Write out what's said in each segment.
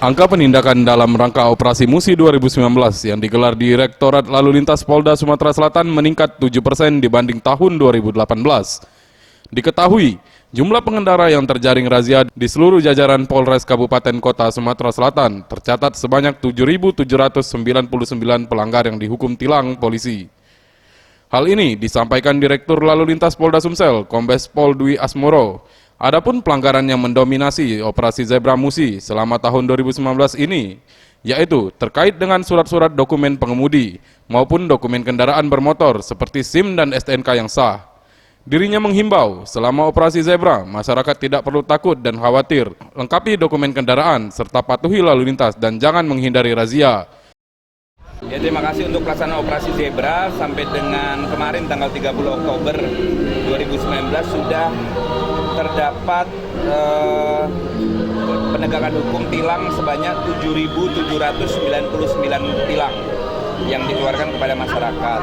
Angka penindakan dalam rangka Operasi Musi 2019 yang digelar di Direktorat Lalu Lintas Polda Sumatera Selatan meningkat 7% dibanding tahun 2018. Diketahui, jumlah pengendara yang terjaring razia di seluruh jajaran Polres Kabupaten Kota Sumatera Selatan tercatat sebanyak 7.799 pelanggar yang dihukum tilang polisi. Hal ini disampaikan Direktur Lalu Lintas Polda Sumsel, Kombes Pol Dwi Asmoro. Adapun pelanggaran yang mendominasi Operasi Zebra Musi selama tahun 2019 ini, yaitu terkait dengan surat-surat dokumen pengemudi maupun dokumen kendaraan bermotor seperti SIM dan STNK yang sah. Dirinya menghimbau selama Operasi Zebra, masyarakat tidak perlu takut dan khawatir, lengkapi dokumen kendaraan serta patuhi lalu lintas dan jangan menghindari razia. Ya, terima kasih untuk pelaksanaan Operasi Zebra sampai dengan kemarin tanggal 30 Oktober 2019 sudah terdapat penegakan hukum tilang sebanyak 7.799 tilang yang dikeluarkan kepada masyarakat.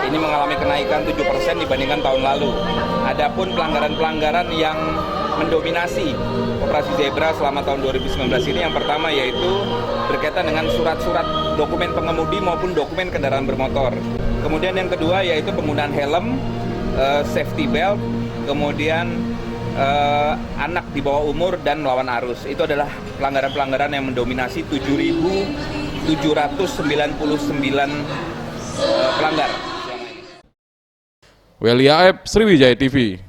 Ini mengalami kenaikan 7% dibandingkan tahun lalu. Adapun pelanggaran-pelanggaran yang mendominasi Operasi Zebra selama tahun 2019 ini yang pertama yaitu berkaitan dengan surat-surat dokumen pengemudi maupun dokumen kendaraan bermotor. Kemudian yang kedua yaitu penggunaan helm, safety belt, kemudian anak di bawah umur dan melawan arus. Itu adalah pelanggaran-pelanggaran yang mendominasi 7.799 pelanggar. Welia Aep, Sriwijaya TV.